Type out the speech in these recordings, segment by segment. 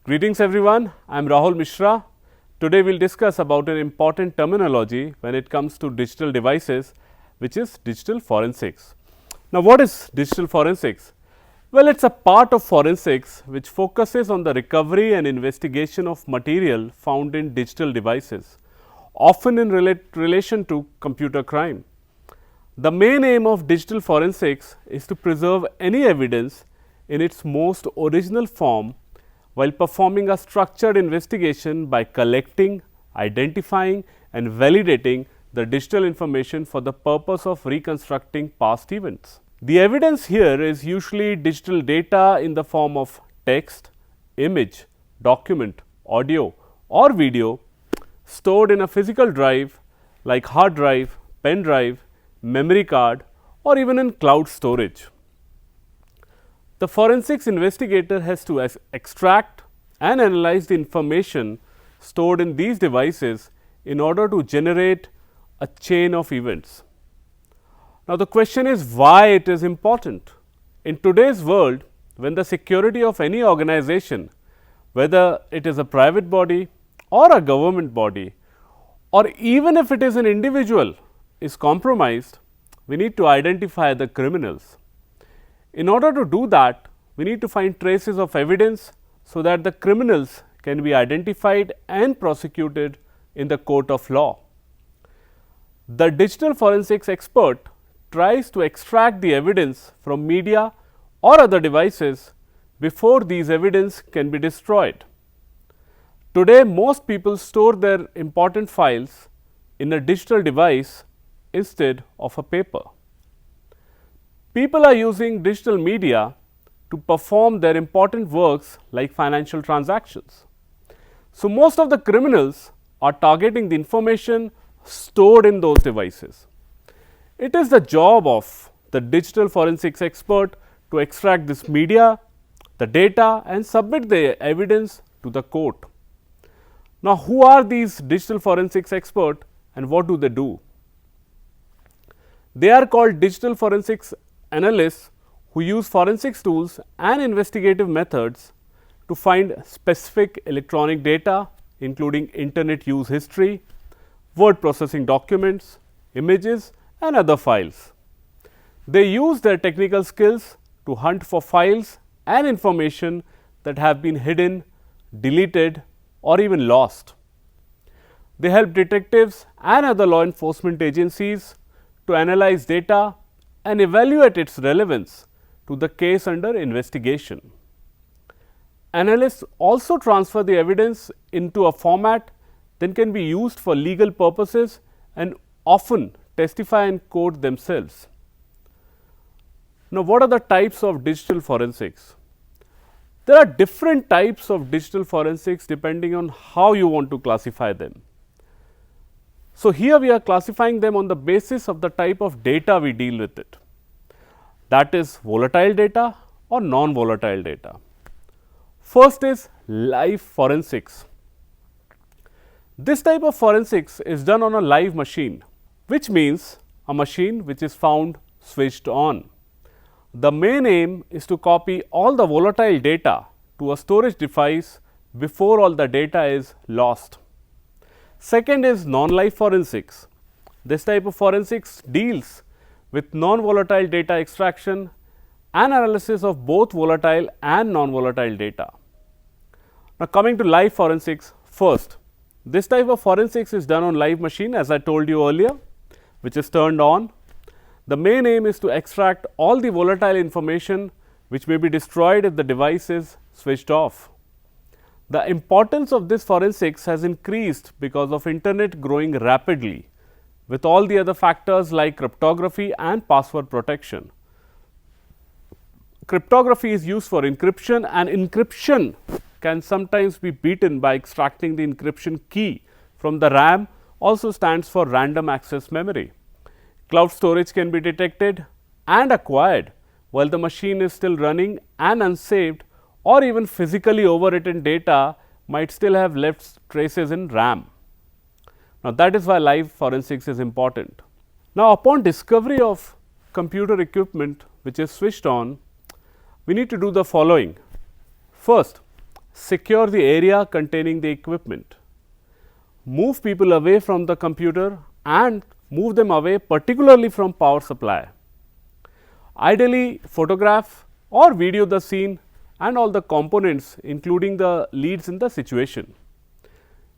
Greetings everyone, I am Rahul Mishra. Today we will discuss about an important terminology when it comes to digital devices, which is digital forensics. Now what is digital forensics? Well, it is a part of forensics which focuses on the recovery and investigation of material found in digital devices, often in relation to computer crime. The main aim of digital forensics is to preserve any evidence in its most original form while performing a structured investigation by collecting, identifying and validating the digital information for the purpose of reconstructing past events. The evidence here is usually digital data in the form of text, image, document, audio or video stored in a physical drive like hard drive, pen drive, memory card or even in cloud storage. The forensics investigator has to extract and analyze the information stored in these devices in order to generate a chain of events. Now, the question is why it is important. In today's world, when the security of any organization, whether it is a private body or a government body, or even if it is an individual, is compromised, we need to identify the criminals. In order to do that, we need to find traces of evidence so that the criminals can be identified and prosecuted in the court of law. The digital forensics expert tries to extract the evidence from media or other devices before these evidence can be destroyed. Today, most people store their important files in a digital device instead of a paper. People are using digital media to perform their important works like financial transactions. So, most of the criminals are targeting the information stored in those devices. It is the job of the digital forensics expert to extract this media, the data and submit the evidence to the court. Now, who are these digital forensics experts and what do they do? They are called digital forensics analysts who use forensics tools and investigative methods to find specific electronic data including internet use history, word processing documents, images and other files. They use their technical skills to hunt for files and information that have been hidden, deleted or even lost. They help detectives and other law enforcement agencies to analyze data and evaluate its relevance to the case under investigation. Analysts also transfer the evidence into a format that can be used for legal purposes and often testify in court themselves. Now, what are the types of digital forensics? There are different types of digital forensics depending on how you want to classify them. So, here we are classifying them on the basis of the type of data we deal with it, that is volatile data or non-volatile data. First is live forensics. This type of forensics is done on a live machine, which means a machine which is found switched on. The main aim is to copy all the volatile data to a storage device before all the data is lost. Second is non-live forensics. This type of forensics deals with non-volatile data extraction and analysis of both volatile and non-volatile data. Now, coming to live forensics first. This type of forensics is done on live machine as I told you earlier, which is turned on. The main aim is to extract all the volatile information which may be destroyed if the device is switched off. The importance of this forensics has increased because of internet growing rapidly with all the other factors like cryptography and password protection. Cryptography is used for encryption and encryption can sometimes be beaten by extracting the encryption key from the RAM, also stands for random access memory. Cloud storage can be detected and acquired while the machine is still running and unsaved or even physically overwritten data might still have left traces in RAM. Now, that is why live forensics is important. Now, upon discovery of computer equipment which is switched on, we need to do the following. First, secure the area containing the equipment, move people away from the computer and move them away particularly from power supply. Ideally, photograph or video the scene and all the components including the leads in the situation.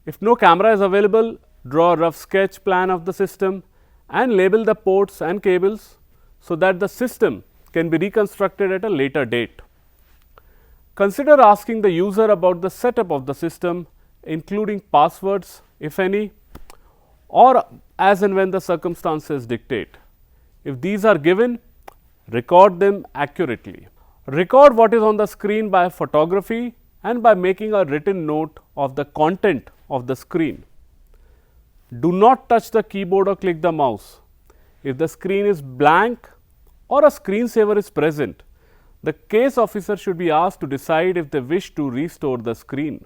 If no camera is available, draw a rough sketch plan of the system and label the ports and cables so that the system can be reconstructed at a later date. Consider asking the user about the setup of the system, including passwords, if any, or as and when the circumstances dictate. If these are given, record them accurately. Record what is on the screen by photography and by making a written note of the content of the screen. Do not touch the keyboard or click the mouse. If the screen is blank or a screensaver is present, the case officer should be asked to decide if they wish to restore the screen.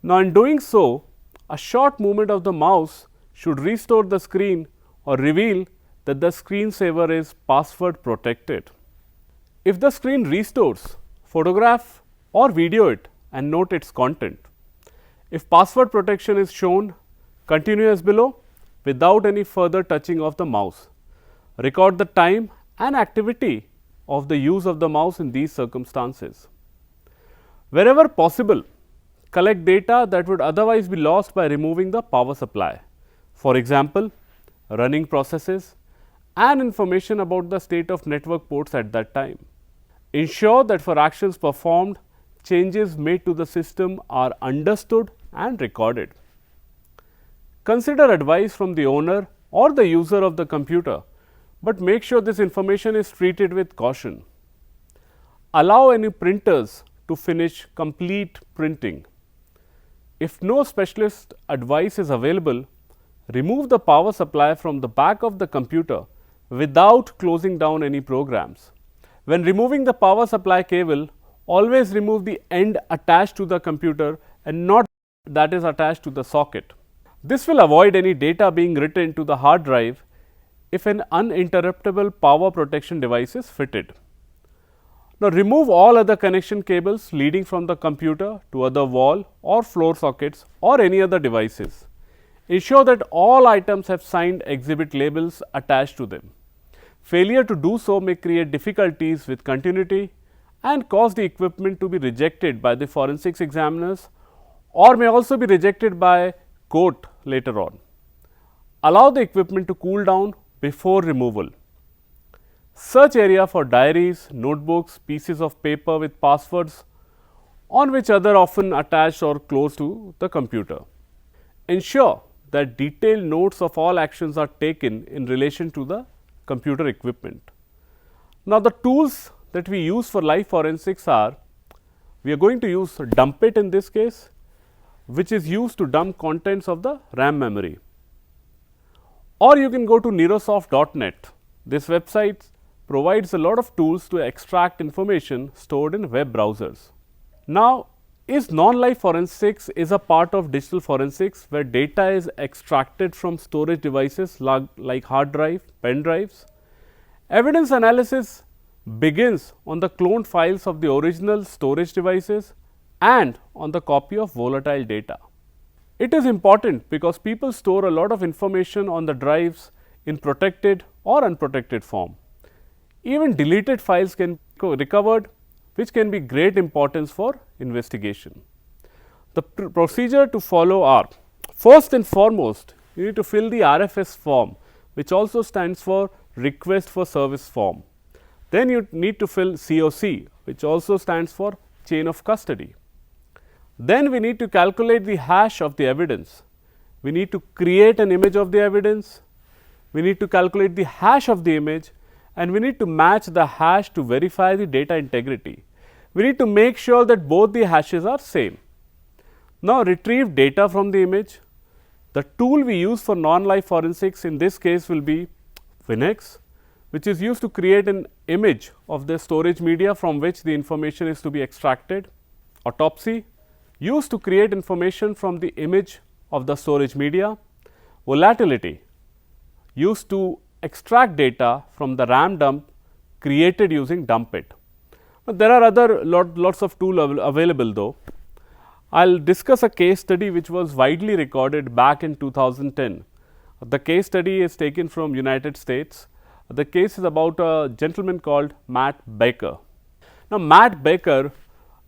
Now, in doing so, a short movement of the mouse should restore the screen or reveal that the screensaver is password protected. If the screen restores, photograph or video it and note its content. If password protection is shown, continue as below without any further touching of the mouse. Record the time and activity of the use of the mouse in these circumstances. Wherever possible, collect data that would otherwise be lost by removing the power supply. For example, running processes and information about the state of network ports at that time. Ensure that for actions performed, changes made to the system are understood and recorded. Consider advice from the owner or the user of the computer, but make sure this information is treated with caution. Allow any printers to finish complete printing. If no specialist advice is available, remove the power supply from the back of the computer without closing down any programs. When removing the power supply cable, always remove the end attached to the computer and not that is attached to the socket. This will avoid any data being written to the hard drive if an uninterruptible power protection device is fitted. Now, remove all other connection cables leading from the computer to other wall or floor sockets or any other devices. Ensure that all items have signed exhibit labels attached to them. Failure to do so may create difficulties with continuity and cause the equipment to be rejected by the forensics examiners or may also be rejected by court later on. Allow the equipment to cool down before removal. Search area for diaries, notebooks, pieces of paper with passwords on which other often attached or close to the computer. Ensure that detailed notes of all actions are taken in relation to the computer equipment. Now, the tools that we use for live forensics are, we are going to use dump it in this case, which is used to dump contents of the RAM memory. Or you can go to nerosoft.net. This website provides a lot of tools to extract information stored in web browsers. Now, is non-live forensics is a part of digital forensics where data is extracted from storage devices like hard drive, pen drives. Evidence analysis begins on the cloned files of the original storage devices and on the copy of volatile data. It is important because people store a lot of information on the drives in protected or unprotected form. Even deleted files can be recovered, which can be great importance for investigation. The procedure to follow are, first and foremost, you need to fill the RFS form, which also stands for request for service form. Then you need to fill COC, which also stands for chain of custody. Then we need to calculate the hash of the evidence. We need to create an image of the evidence. We need to calculate the hash of the image, and we need to match the hash to verify the data integrity. We need to make sure that both the hashes are same. Now, retrieve data from the image. The tool we use for non-live forensics in this case will be WinX, which is used to create an image of the storage media from which the information is to be extracted. Autopsy, used to create information from the image of the storage media. Volatility, used to extract data from the RAM dump created using dump it. There are lots of tools available though. I'll discuss a case study which was widely recorded back in 2010. The case study is taken from United States. The case is about a gentleman called Matt Baker. Now, Matt Baker,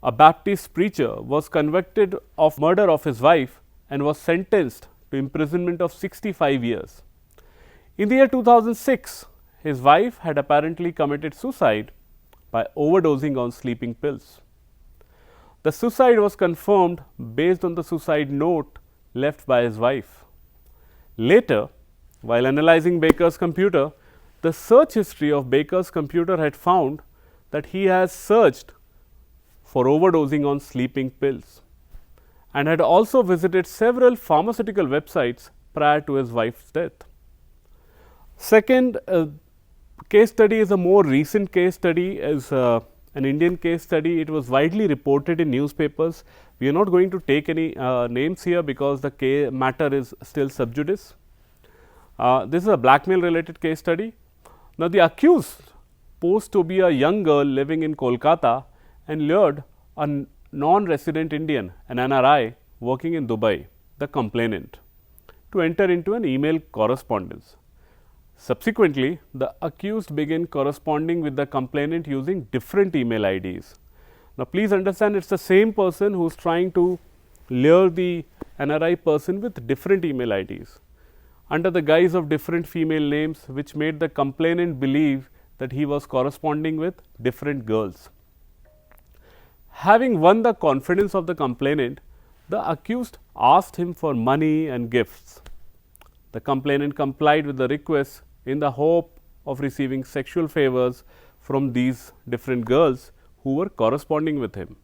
a Baptist preacher, was convicted of murder of his wife and was sentenced to imprisonment of 65 years. In the year 2006, his wife had apparently committed suicide by overdosing on sleeping pills. The suicide was confirmed based on the suicide note left by his wife. Later, while analyzing Baker's computer, the search history of Baker's computer had found that he has searched for overdosing on sleeping pills and had also visited several pharmaceutical websites prior to his wife's death. Second case study is a more recent case study, is an Indian case study. It was widely reported in newspapers. We are not going to take any names here because the matter is still sub judice. This is a blackmail related case study. Now, the accused posed to be a young girl living in Kolkata and lured a non-resident Indian, an NRI working in Dubai, the complainant, to enter into an email correspondence. Subsequently, the accused began corresponding with the complainant using different email IDs. Now, please understand, it is the same person who is trying to lure the NRI person with different email IDs under the guise of different female names, which made the complainant believe that he was corresponding with different girls. Having won the confidence of the complainant, the accused asked him for money and gifts. The complainant complied with the request in the hope of receiving sexual favors from these different girls who were corresponding with him.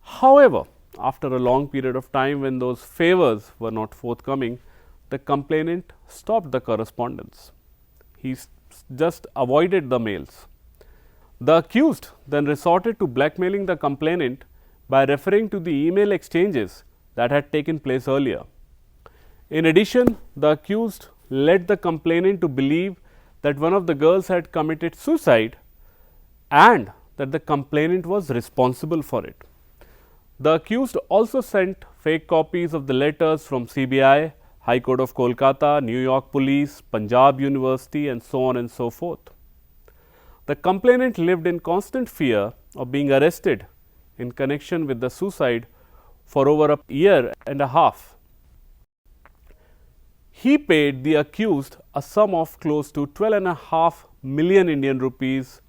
However, after a long period of time when those favors were not forthcoming, the complainant stopped the correspondence. He just avoided the mails. The accused then resorted to blackmailing the complainant by referring to the email exchanges that had taken place earlier. In addition, the accused led the complainant to believe that one of the girls had committed suicide and that the complainant was responsible for it. The accused also sent fake copies of the letters from CBI, High Court of Kolkata, New York Police, Punjab University, and so on and so forth. The complainant lived in constant fear of being arrested in connection with the suicide for over a year and a half. He paid the accused a sum of close to 12.5 million Indian rupees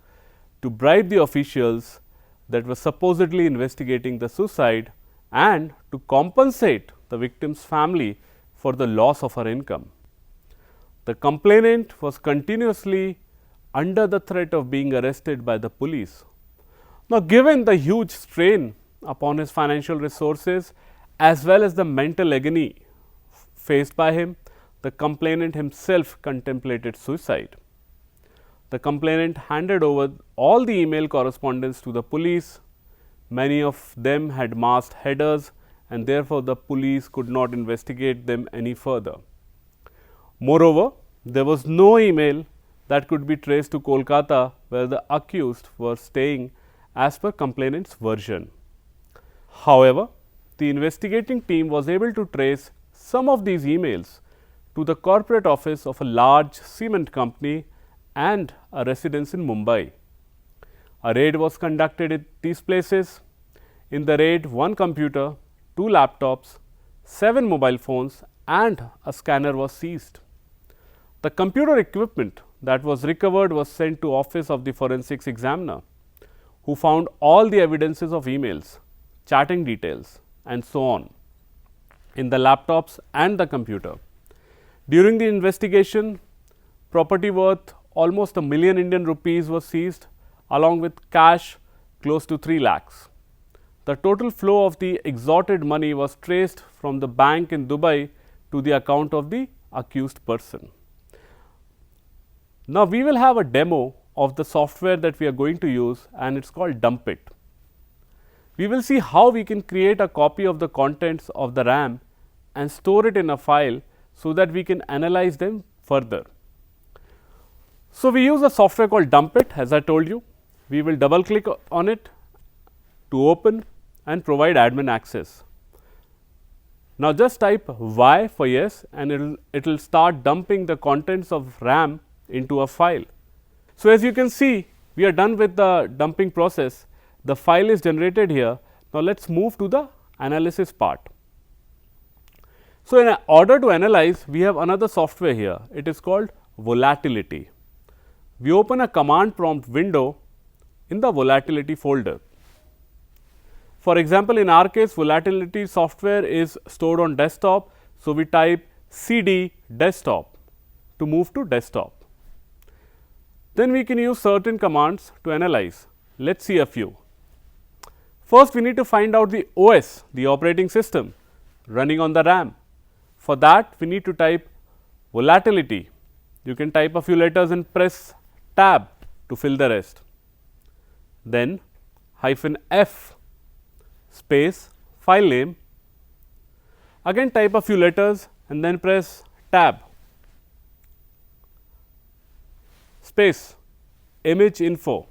to bribe the officials that were supposedly investigating the suicide and to compensate the victim's family for the loss of her income. The complainant was continuously under the threat of being arrested by the police. Now, given the huge strain upon his financial resources as well as the mental agony faced by him, the complainant himself contemplated suicide. The complainant handed over all the email correspondence to the police. Many of them had masked headers, and therefore, the police could not investigate them any further. Moreover, there was no email that could be traced to Kolkata where the accused were staying as per complainant's version. However, the investigating team was able to trace some of these emails to the corporate office of a large cement company and a residence in Mumbai. A raid was conducted at these places. In the raid, one computer, 2 laptops, 7 mobile phones and a scanner was seized. The computer equipment that was recovered was sent to office of the forensics examiner, who found all the evidences of emails, chatting details and so on in the laptops and the computer. During the investigation, property worth almost a million Indian rupees was seized along with cash close to 3 lakhs. The total flow of the extorted money was traced from the bank in Dubai to the account of the accused person. Now, we will have a demo of the software that we are going to use, and it is called Dump It. We will see how we can create a copy of the contents of the RAM and store it in a file so that we can analyze them further. So, we use a software called Dump It, as I told you. we will double click on it to open and provide admin access. Now, just type Y for yes and it will start dumping the contents of RAM into a file. So, as you can see, we are done with the dumping process. The file is generated here. Now, let us move to the analysis part. So, in order to analyze, we have another software here. It is called volatility. We open a command prompt window in the volatility folder. For example, in our case, volatility software is stored on desktop. So, we type cd desktop to move to desktop. Then we can use certain commands to analyze. Let us see a few. First, we need to find out the OS, the operating system running on the RAM. For that, we need to type volatility. You can type a few letters and press tab to fill the rest. Then -F space file name. Again type a few letters and then press tab space image info.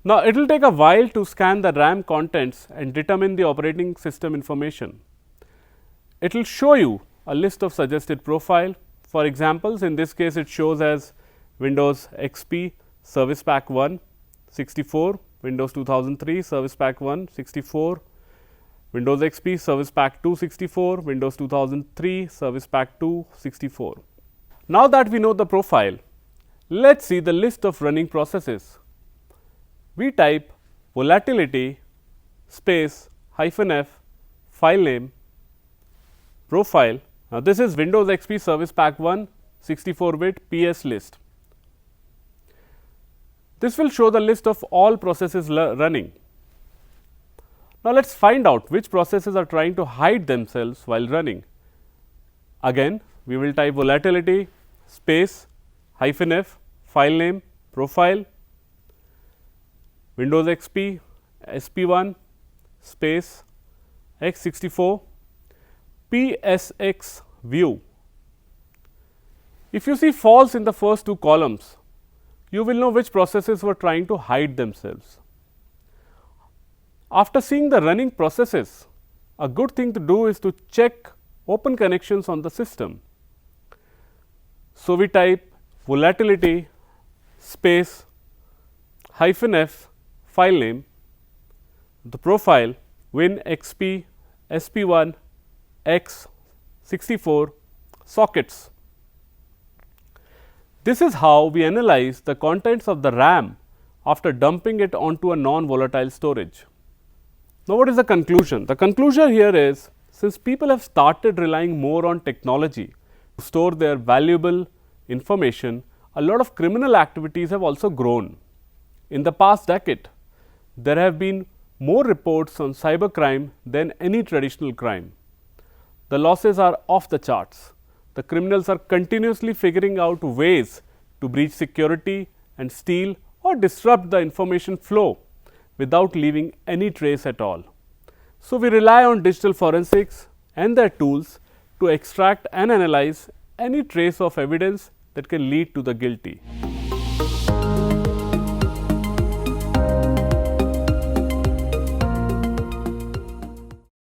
Now, it will take a while to scan the RAM contents and determine the operating system information. It will show you a list of suggested profile. For examples, in this case it shows as Windows XP Service Pack 1 64, Windows 2003 Service Pack 1 64, Windows XP Service Pack 2 64, Windows 2003 Service Pack 2 64. Now that we know the profile, let us see the list of running processes. We type volatility space -F file name profile. Now, this is Windows XP Service Pack 1 64-bit PS list. This will show the list of all processes running. Now, let us find out which processes are trying to hide themselves while running. Again, we will type volatility space -F file name profile Windows XP SP1 space x64 PSX view. If you see false in the first two columns, you will know which processes were trying to hide themselves. After seeing the running processes, a good thing to do is to check open connections on the system. So, we type volatility space -F file name, the profile Win XP SP1 x64 sockets. This is how we analyze the contents of the RAM after dumping it onto a non-volatile storage. Now, what is the conclusion? The conclusion here is, since people have started relying more on technology to store their valuable information, a lot of criminal activities have also grown. In the past decade, there have been more reports on cybercrime than any traditional crime. The losses are off the charts. The criminals are continuously figuring out ways to breach security and steal or disrupt the information flow without leaving any trace at all. So, we rely on digital forensics and their tools to extract and analyze any trace of evidence that can lead to the guilty.